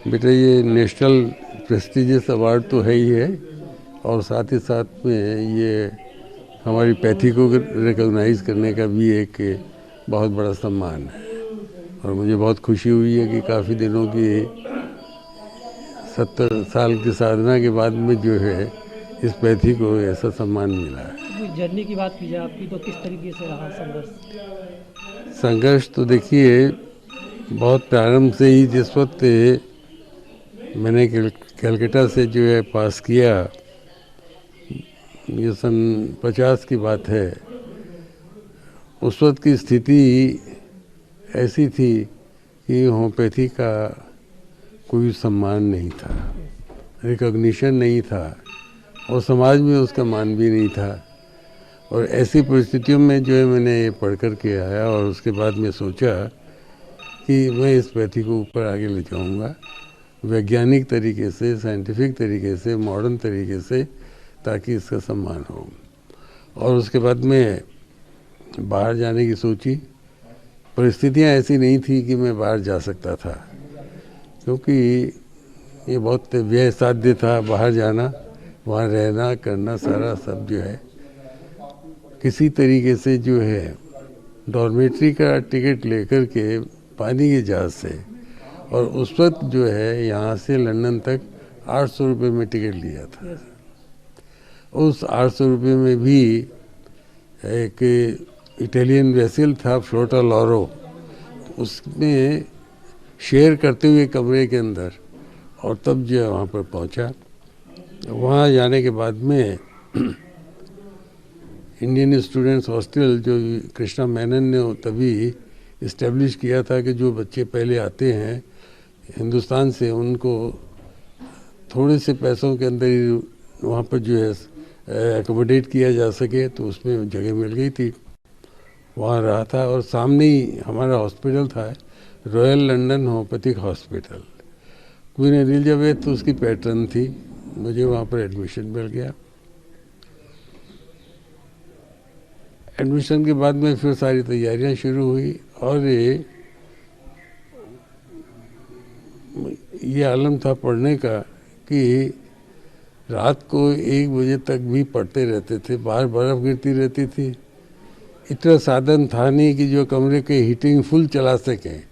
बेटा ये national prestigious award तो है ही है और साथ ही साथ में ये हमारी पैथी को रिकॉग्नाइज करने का भी एक बहुत बड़ा सम्मान है और मुझे बहुत खुशी हुई है कि काफ़ी दिनों की 70 साल की साधना के बाद में जो है इस पैथी को ऐसा सम्मान मिला है। जर्नी की बात की जाए आपकी तो किस तरीके से रहा संघर्ष? संघर्ष तो देखिए बहुत प्रारंभ से ही जिस वक्त मैंने कलकत्ता से जो है पास किया, ये सन 50 की बात है, उस वक्त की स्थिति ऐसी थी कि होम्योपैथी का कोई सम्मान नहीं था, रिकॉग्निशन नहीं था और समाज में उसका मान भी नहीं था। और ऐसी परिस्थितियों में जो है मैंने ये पढ़ कर के आया और उसके बाद मैं सोचा कि मैं इस पैथी को ऊपर आगे ले जाऊंगा वैज्ञानिक तरीके से, साइंटिफिक तरीके से, मॉडर्न तरीके से, ताकि इसका सम्मान हो। और उसके बाद मैं बाहर जाने की सोची। परिस्थितियां ऐसी नहीं थी कि मैं बाहर जा सकता था, क्योंकि ये बहुत व्यय साध्य था बाहर जाना, वहाँ रहना करना सारा सब जो है किसी तरीके से जो है डॉर्मेट्री का टिकट लेकर के पानी के जहाज से, और उस वक्त जो है यहाँ से लंदन तक 800 रुपये में टिकट लिया था। उस 800 रुपये में भी एक इटालियन वेसल था फ्लोटा लॉरो, उसमें शेयर करते हुए कमरे के अंदर, और तब जो है वहाँ पर पहुँचा। वहाँ जाने के बाद में इंडियन स्टूडेंट्स हॉस्टल जो कृष्णा मेनन ने तभी इस्टेब्लिश किया था कि जो बच्चे पहले आते हैं हिंदुस्तान से, उनको थोड़े से पैसों के अंदर ही वहाँ पर जो है एकोमोडेट किया जा सके, तो उसमें जगह मिल गई थी। वहाँ रहा था और सामने ही हमारा हॉस्पिटल था, royal London homeopathic hospital. Queen Elizabeth तो उसकी पैटर्न थी। मुझे वहाँ पर एडमिशन मिल गया। एडमिशन के बाद में फिर सारी तैयारियां शुरू हुई और ये आलम था पढ़ने का कि रात को 1 बजे तक भी पढ़ते रहते थे। बाहर बर्फ़ गिरती रहती थी, इतना साधन था नहीं कि जो कमरे के हीटिंग फुल चला सकें।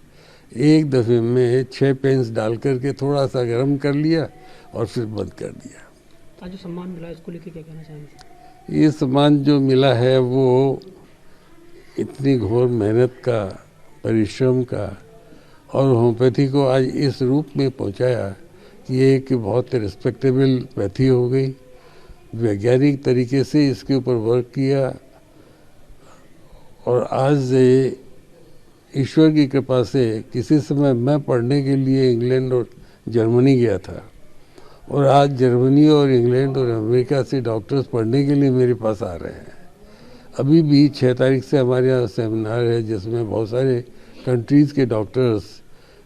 एक दफ़े में 6 पेंस डाल करके थोड़ा सा गर्म कर लिया और फिर बंद कर दिया। आज जो सम्मान मिला इसको लेके क्या कहना चाहेंगे? ये सम्मान जो मिला है वो इतनी घोर मेहनत का, परिश्रम का, और होम्योपैथी को आज इस रूप में पहुंचाया कि ये एक बहुत रिस्पेक्टेबल पैथी हो गई। वैज्ञानिक तरीके से इसके ऊपर वर्क किया और आज ईश्वर की कृपा से किसी समय मैं पढ़ने के लिए इंग्लैंड और जर्मनी गया था, और आज जर्मनी और इंग्लैंड और अमेरिका से डॉक्टर्स पढ़ने के लिए मेरे पास आ रहे हैं। अभी भी 6 तारीख से हमारे यहाँ सेमिनार है जिसमें बहुत सारे कंट्रीज़ के डॉक्टर्स,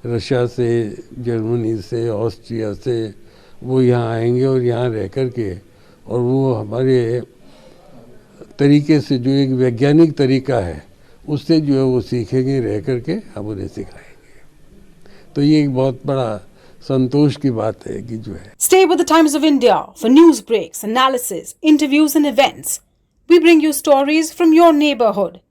रशिया से, जर्मनी से, ऑस्ट्रिया से, वो यहाँ आएंगे और यहाँ रह कर के, और वो हमारे तरीके से जो एक वैज्ञानिक तरीका है उससे जो है वो सीखेंगे, रह कर के हम उन्हें सिखाएंगे। तो ये एक बहुत बड़ा संतोष की बात है कि जो है। Stay with the Times of India for news breaks, analysis, interviews and events. We bring you stories from your neighborhood.